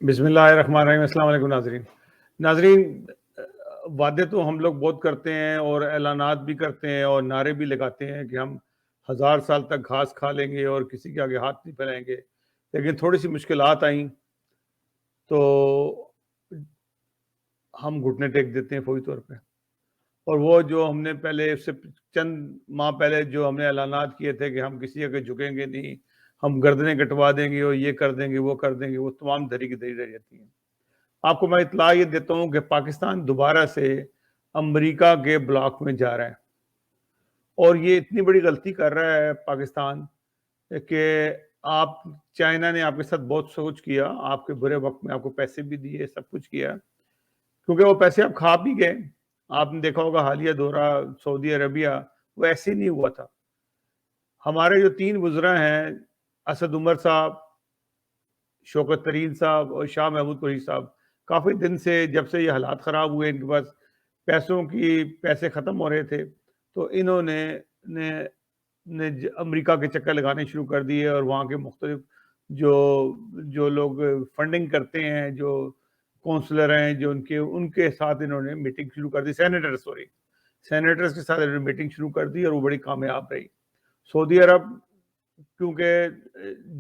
بسم اللہ الرحمن الرحیم. السلام علیکم ناظرین. وعدے تو ہم لوگ بہت کرتے ہیں اور اعلانات بھی کرتے ہیں اور نعرے بھی لگاتے ہیں کہ ہم 1000 سال تک گھاس کھا لیں گے اور کسی کے آگے ہاتھ نہیں پھیلائیں گے. لیکن تھوڑی سی مشکلات آئیں تو ہم گھٹنے ٹیک دیتے ہیں فوری طور پہ. اور وہ جو ہم نے پہلے سے چند ماہ پہلے جو ہم نے اعلانات کیے تھے کہ ہم کسی آگے جھکیں گے نہیں, ہم گردنیں کٹوا دیں گے اور یہ کر دیں گے وہ کر دیں گے, وہ تمام دھری کی دھری رہ جاتی ہیں. آپ کو میں اطلاع یہ دیتا ہوں کہ پاکستان دوبارہ سے امریکہ کے بلاک میں جا رہا ہے, اور یہ اتنی بڑی غلطی کر رہا ہے پاکستان کہ آپ چائنا نے آپ کے ساتھ بہت کچھ کیا, آپ کے برے وقت میں آپ کو پیسے بھی دیے, سب کچھ کیا, کیونکہ وہ پیسے آپ کھا بھی گئے. آپ نے دیکھا ہوگا حالیہ دورہ سعودی عربیہ وہ ایسے ہی نہیں ہوا تھا. ہمارے جو 3 وزراء ہیں, اسد عمر صاحب, شوکت ترین صاحب اور شاہ محمود قریشی صاحب, کافی دن سے جب سے یہ حالات خراب ہوئے ان کے پاس پیسے ختم ہو رہے تھے, تو انہوں نے امریکہ کے چکر لگانے شروع کر دیے اور وہاں کے مختلف جو لوگ فنڈنگ کرتے ہیں, جو کونسلر ہیں, جو ان کے ساتھ انہوں نے میٹنگ شروع کر دی. سینیٹرز کے ساتھ انہوں نے میٹنگ شروع کر دی اور وہ بڑی کامیاب رہی. سعودی عرب کیونکہ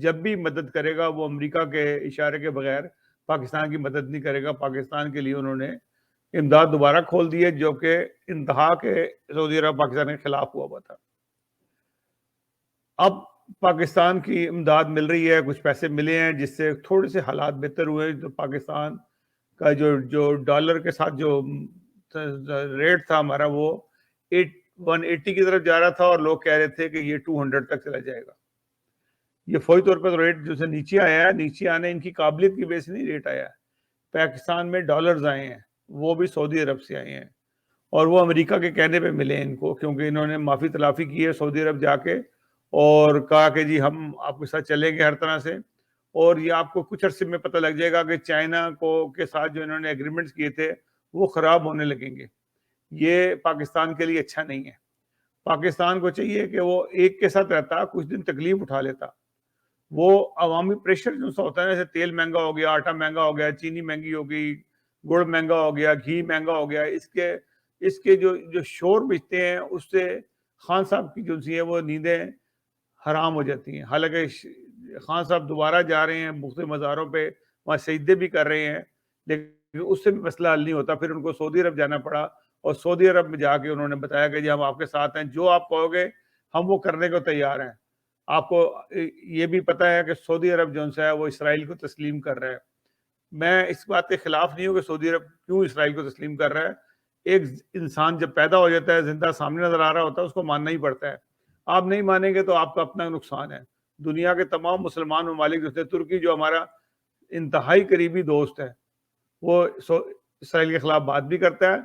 جب بھی مدد کرے گا وہ امریکہ کے اشارے کے بغیر پاکستان کی مدد نہیں کرے گا. پاکستان کے لیے انہوں نے امداد دوبارہ کھول دی ہے, جو کہ انتہا کے سعودی عرب پاکستان کے خلاف ہوا تھا. اب پاکستان کی امداد مل رہی ہے, کچھ پیسے ملے ہیں جس سے تھوڑے سے حالات بہتر ہوئے. جو پاکستان کا جو ڈالر کے ساتھ جو ریٹ تھا ہمارا وہ 180 کی طرف جا رہا تھا, اور لوگ کہہ رہے تھے کہ یہ 200 تک چلا جائے گا. یہ فوری طور پر ریٹ جو سے نیچے آیا ہے, نیچے آنے ان کی قابلیت کی وجہ سے نہیں ریٹ آیا ہے. پاکستان میں ڈالرز آئے ہیں, وہ بھی سعودی عرب سے آئے ہیں, اور وہ امریکہ کے کہنے پہ ملے ان کو, کیونکہ انہوں نے معافی تلافی کی ہے سعودی عرب جا کے اور کہا کہ جی ہم آپ کے ساتھ چلیں گے ہر طرح سے. اور یہ آپ کو کچھ عرصے میں پتہ لگ جائے گا کہ چائنا کے ساتھ جو انہوں نے ایگریمنٹس کیے تھے وہ خراب ہونے لگیں گے. یہ پاکستان کے لیے اچھا نہیں ہے. پاکستان کو چاہیے کہ وہ ایک کے ساتھ رہتا, کچھ دن تکلیف اٹھا لیتا. وہ عوامی پریشر جو سا ہوتا ہے, جیسے تیل مہنگا ہو گیا, آٹا مہنگا ہو گیا, چینی مہنگی ہو گئی, گڑ مہنگا ہو گیا, گھی مہنگا ہو گیا, اس کے جو شور بجتے ہیں اس سے خان صاحب کی جو سی ہے وہ نیندیں حرام ہو جاتی ہیں. حالانکہ خان صاحب دوبارہ جا رہے ہیں مختلف مزاروں پہ, وہاں سجدے بھی کر رہے ہیں, لیکن اس سے بھی مسئلہ حل نہیں ہوتا. پھر ان کو سعودی عرب جانا پڑا, اور سعودی عرب میں جا کے انہوں نے بتایا کہ جی ہم آپ کے ساتھ ہیں, جو آپ کہو گے ہم وہ کرنے کو تیار ہیں. آپ کو یہ بھی پتہ ہے کہ سعودی عرب جو ہے وہ اسرائیل کو تسلیم کر رہا ہے. میں اس بات کے خلاف نہیں ہوں کہ سعودی عرب کیوں اسرائیل کو تسلیم کر رہا ہے. ایک انسان جب پیدا ہو جاتا ہے, زندہ سامنے نظر آ رہا ہوتا ہے, اس کو ماننا ہی پڑتا ہے. آپ نہیں مانیں گے تو آپ کا اپنا نقصان ہے. دنیا کے تمام مسلمان ممالک جیسے ترکی جو ہمارا انتہائی قریبی دوست ہے, وہ اسرائیل کے خلاف بات بھی کرتا ہے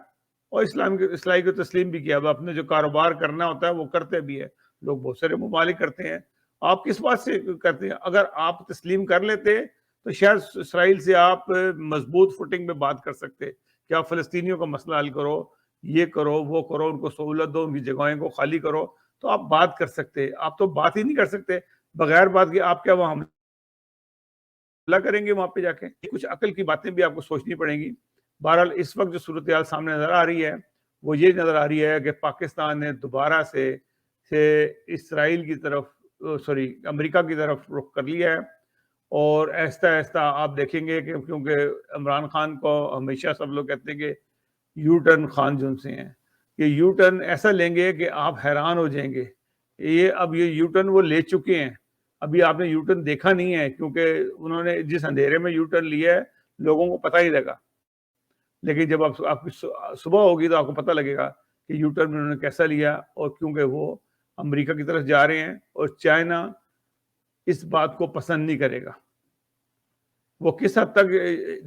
اور اسرائیل کو تسلیم بھی کیا. اپنے جو کاروبار کرنا ہوتا ہے وہ کرتے بھی ہے. لوگ بہت سارے ممالک کرتے ہیں. آپ کس بات سے کرتے ہیں؟ اگر آپ تسلیم کر لیتے تو شاید اسرائیل سے آپ مضبوط فوٹنگ پہ بات کر سکتے کہ آپ فلسطینیوں کا مسئلہ حل کرو, یہ کرو, وہ کرو, ان کو سہولت دو, ان کی جگہیں کو خالی کرو, تو آپ بات کر سکتے. آپ تو بات ہی نہیں کر سکتے. بغیر بات کے آپ کیا وہاں حملہ کریں گے وہاں پہ جا کے؟ کچھ عقل کی باتیں بھی آپ کو سوچنی پڑیں گی. بہرحال اس وقت جو صورتحال سامنے نظر آ رہی ہے وہ یہ نظر آ رہی ہے کہ پاکستان نے دوبارہ سے اسرائیل کی طرف امریکہ کی طرف رخ کر لیا ہے. اور آہستہ آہستہ آپ دیکھیں گے کہ کیونکہ عمران خان کو ہمیشہ سب لوگ کہتے ہیں کہ یو ٹرن خان جو سے ہیں, کہ یو ٹرن ایسا لیں گے کہ آپ حیران ہو جائیں گے. اب یہ یو ٹرن وہ لے چکے ہیں. ابھی آپ نے یو ٹرن دیکھا نہیں ہے, کیونکہ انہوں نے جس اندھیرے میں یو ٹرن لیا ہے لوگوں کو پتہ ہی لگا. لیکن جب آپ کی صبح ہوگی تو آپ کو پتہ لگے گا کہ یو ٹرن انہوں نے کیسا لیا, اور کیونکہ وہ امریکہ کی طرف جا رہے ہیں اور چائنا اس بات کو پسند نہیں کرے گا. وہ کس حد تک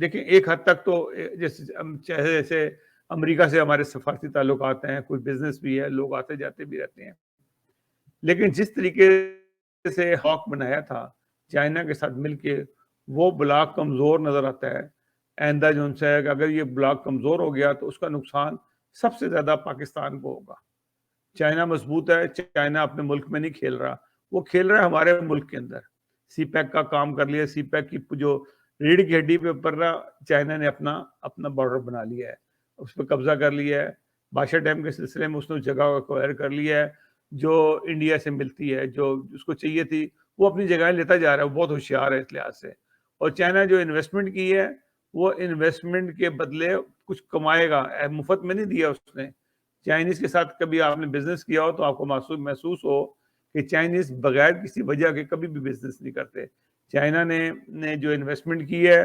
دیکھیں, ایک حد تک تو جیسے امریکہ سے ہمارے سفارتی تعلقات ہیں, کوئی بزنس بھی ہے, لوگ آتے جاتے بھی رہتے ہیں, لیکن جس طریقے سے ہاک بنایا تھا چائنا کے ساتھ مل کے, وہ بلاک کمزور نظر آتا ہے. آئندہ جو ہے کہ اگر یہ بلاک کمزور ہو گیا تو اس کا نقصان سب سے زیادہ پاکستان کو ہوگا. چائنا مضبوط ہے, چائنا اپنے ملک میں نہیں کھیل رہا, وہ کھیل رہا ہے ہمارے ملک کے اندر. سی پیک کا کام کر لیا, سی پیک کی جو ریڑھ کی ہڈی پہ اوپر نا چائنا نے اپنا بارڈر بنا لیا ہے, اس پہ قبضہ کر لیا ہے. بادشاہ ڈیم کے سلسلے میں اس نے جگہ ایکوائر کر لیا ہے جو انڈیا سے ملتی ہے, جو اس کو چاہیے تھی وہ اپنی جگہیں لیتا جا رہا ہے. وہ بہت ہوشیار ہے اس لحاظ سے. اور چائنا جو انویسٹمنٹ کی ہے وہ انویسٹمنٹ کے بدلے کچھ کمائے گا, مفت میں نہیں دیا اس نے. چائنیز کے ساتھ کبھی آپ نے بزنس کیا ہو تو آپ کو محسوس ہو کہ چائنیز بغیر کسی وجہ کے کبھی بھی بزنس نہیں کرتے. چائنا نے جو انویسٹمنٹ کی ہے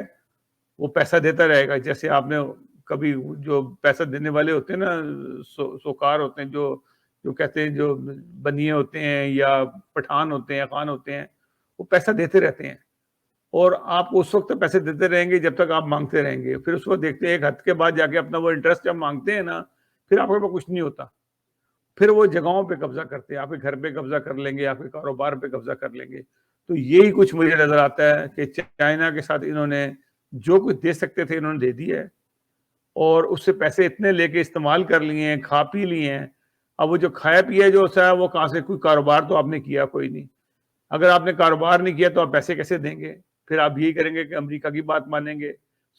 وہ پیسہ دیتا رہے گا. جیسے آپ نے کبھی جو پیسہ دینے والے ہوتے ہیں نا, سوکار ہوتے ہیں, جو کہتے ہیں جو بنیے ہوتے ہیں یا پٹھان ہوتے ہیں, خان ہوتے ہیں, وہ پیسہ دیتے رہتے ہیں. اور آپ اس وقت پیسے دیتے رہیں گے جب تک آپ مانگتے رہیں گے. پھر اس کو دیکھتے ہیں ایک حد کے بعد جا کے اپنا وہ انٹرسٹ جب مانگتے ہیں نا, پھر آپ کے پاس کچھ نہیں ہوتا. پھر وہ جگہوں پہ قبضہ کرتے ہیں, آپ کے گھر پہ قبضہ کر لیں گے, آپ کے کاروبار پہ قبضہ کر لیں گے. تو یہی کچھ مجھے نظر آتا ہے کہ چائنا کے ساتھ انہوں نے جو کچھ دے سکتے تھے انہوں نے دے دیا ہے, اور اس سے پیسے اتنے لے کے استعمال کر لیے ہیں, کھا پی لیے ہیں. اب وہ جو کھایا پیا جو ہوتا ہے وہ کہاں سے, کوئی کاروبار تو آپ نے کیا کوئی نہیں. اگر آپ نے کاروبار نہیں کیا تو آپ پیسے کیسے دیں گے؟ پھر آپ یہی کریں گے کہ امریکہ کی بات مانیں گے,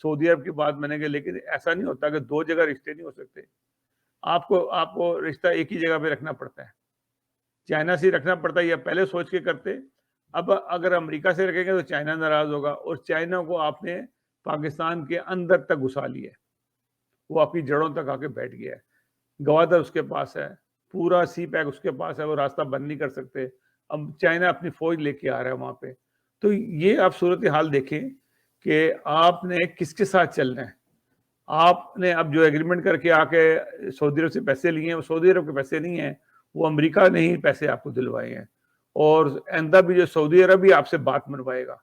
سعودی عرب کی بات مانیں گے. لیکن ایسا نہیں ہوتا کہ دو جگہ رشتے نہیں ہو سکتے. آپ کو رشتہ ایک ہی جگہ پہ رکھنا پڑتا ہے. چائنا سے رکھنا پڑتا ہے, یا پہلے سوچ کے کرتے. اب اگر امریکہ سے رکھیں گے تو چائنا ناراض ہوگا, اور چائنا کو آپ نے پاکستان کے اندر تک گھسا لیا ہے. وہ اپنی جڑوں تک آ کے بیٹھ گیا ہے. گوادر اس کے پاس ہے, پورا سی پیک اس کے پاس ہے, وہ راستہ بند نہیں کر سکتے. اب چائنا اپنی فوج لے کے آ رہا ہے وہاں پہ. تو یہ آپ صورتحال دیکھیں کہ آپ نے کس کے ساتھ چلنا ہے. آپ نے اب جو ایگریمنٹ کر کے آ کے سعودی عرب سے پیسے لیے ہیں, وہ سعودی عرب کے پیسے نہیں ہیں, وہ امریکہ نے ہی پیسے آپ کو دلوائے ہیں. اور آئندہ بھی جو سعودی عرب بھی آپ سے بات منوائے گا,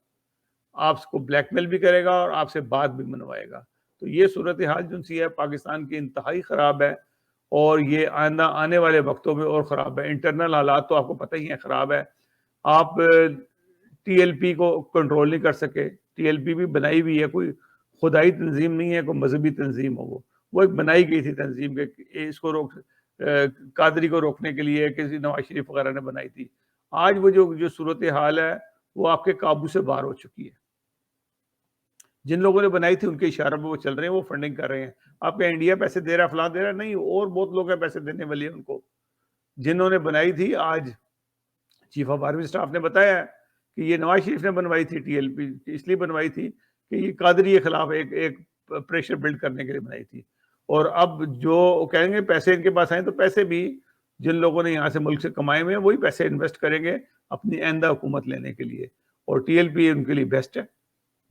آپ کو بلیک میل بھی کرے گا اور آپ سے بات بھی منوائے گا. تو یہ صورتحال جو سی ہے پاکستان کی انتہائی خراب ہے, اور یہ آئندہ آنے والے وقتوں میں اور خراب ہے. انٹرنل حالات تو آپ کو پتہ ہی ہے خراب ہے. آپ ٹی ایل پی کو کنٹرول نہیں کر سکے. ٹی ایل پی بھی بنائی ہوئی ہے, کوئی خدائی تنظیم نہیں ہے, کوئی مذہبی تنظیم ہو. وہ ایک بنائی گئی تھی تنظیم کہ اس کو قادری کو روکنے کے لیے کسی نواز شریف وغیرہ نے بنائی تھی. آج وہ جو صورتحال ہے وہ آپ کے قابو سے باہر ہو چکی ہے. جن لوگوں نے بنائی تھی ان کے اشاروں پہ وہ چل رہے ہیں, وہ فنڈنگ کر رہے ہیں. آپ کا انڈیا پیسے دے رہا, فلاں دے رہا, نہیں, اور بہت لوگ ہیں پیسے دینے والے ہیں ان کو. جنہوں نے بنائی تھی, آج چیف آف آرمی اسٹاف نے بتایا کہ یہ نواز شریف نے بنوائی تھی ٹی ایل پی, اس لیے بنوائی تھی کہ یہ قادری کے خلاف ایک پریشر بلڈ کرنے کے لیے بنائی تھی. اور اب جو کہیں گے پیسے ان کے پاس آئیں, تو پیسے بھی جن لوگوں نے یہاں سے ملک سے کمائے ہوئے ہیں وہی پیسے انویسٹ کریں گے اپنی آئندہ حکومت لینے کے لیے. اور ٹی ایل پی ان کے لیے بیسٹ ہے.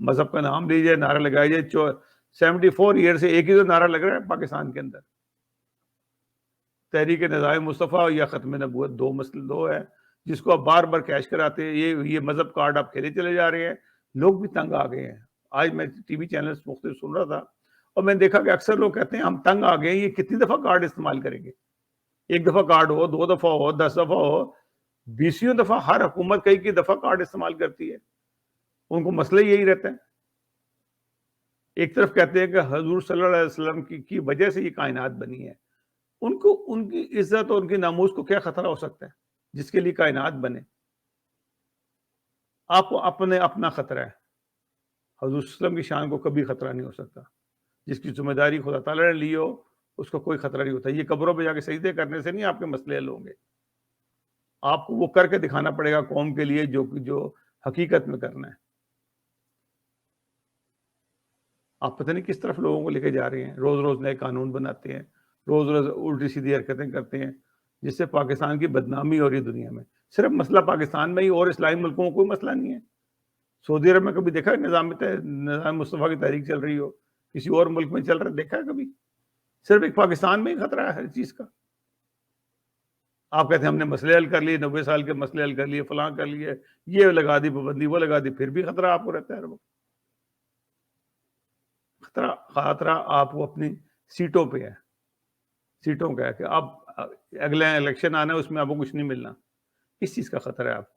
مذہب کا نام لیجیے, نعرہ لگایا جائے. 74 ایئر سے ایک ہی تو نعرہ لگ رہا ہے پاکستان کے اندر, تحریک نظام مصطفیٰ یا ختم نبوت, دو ہے جس کو آپ بار بار کیش کراتے ہیں. یہ مذہب کارڈ آپ کھیلے چلے جا رہے ہیں. لوگ بھی تنگ آ گئے ہیں. آج میں ٹی وی چینلز مختلف سن رہا تھا اور میں نے دیکھا کہ اکثر لوگ کہتے ہیں ہم تنگ آ گئے ہیں, یہ کتنی دفعہ کارڈ استعمال کریں گے. ایک دفعہ کارڈ ہو, 2 دفعہ ہو, 10 دفعہ ہو, 20 دفعہ ہر حکومت کئی دفعہ کارڈ استعمال کرتی ہے. ان کو مسئلہ یہی رہتا ہے. ایک طرف کہتے ہیں کہ حضور صلی اللہ علیہ وسلم کی وجہ سے یہ کائنات بنی ہے. ان کی عزت اور ان کی ناموس کو کیا خطرہ ہو سکتا ہے جس کے لیے کائنات بنے؟ آپ کو اپنا خطرہ ہے. حضور صلی اللہ علیہ وسلم کی شان کو کبھی خطرہ نہیں ہو سکتا. جس کی ذمہ داری خدا تعالیٰ نے لی ہو اس کو کوئی خطرہ نہیں ہوتا. یہ قبروں پہ جا کے سجدے کرنے سے نہیں آپ کے مسئلے حل ہوں گے. آپ کو وہ کر کے دکھانا پڑے گا قوم کے لیے جو حقیقت میں کرنا ہے. آپ پتہ نہیں کس طرف لوگوں کو لے کے جا رہے ہیں. روز روز نئے قانون بناتے ہیں, روز روز الٹی سیدھی حرکتیں کرتے ہیں, جس سے پاکستان کی بدنامی ہو رہی ہے دنیا میں. صرف مسئلہ پاکستان میں ہی, اور اسلامی ملکوں میں کوئی مسئلہ نہیں ہے. سعودی عرب میں کبھی دیکھا ہے نظام مصطفیٰ کی تحریک چل رہی ہو, کسی اور ملک میں چل رہا ہے دیکھا ہے کبھی؟ صرف ایک پاکستان میں ہی خطرہ ہے ہر چیز کا. آپ کہتے ہیں ہم نے مسئلے حل کر لیے, 90 سال کے مسئلے حل کر لیے, فلاں کر لیے, یہ لگا دی پابندی, وہ لگا دی, پھر بھی خطرہ آپ کو رہتا ہے. خطرہ آپ کو اپنی سیٹوں پہ ہے. سیٹوں کا ہے کہ اب اگلے الیکشن آنا ہے, اس میں آپ کو کچھ نہیں ملنا. کس چیز کا خطرہ ہے آپ کو؟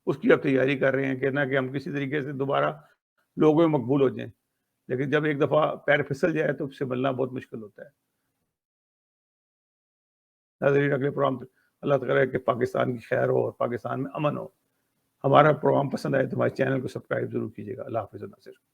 اس کی آپ تیاری کر رہے ہیں کہ نہ کہ ہم کسی طریقے سے دوبارہ لوگوں میں مقبول ہو جائیں. لیکن جب ایک دفعہ پیر پھسل جائے تو اس سے ملنا بہت مشکل ہوتا ہے. ناظرین, اگلے پروگرام اللہ تعالیٰ کہ پاکستان کی خیر ہو اور پاکستان میں امن ہو. ہمارا پروگرام پسند آئے تو ہمارے چینل کو سبسکرائب ضرور کیجیے گا. اللہ حافظ. ناصر.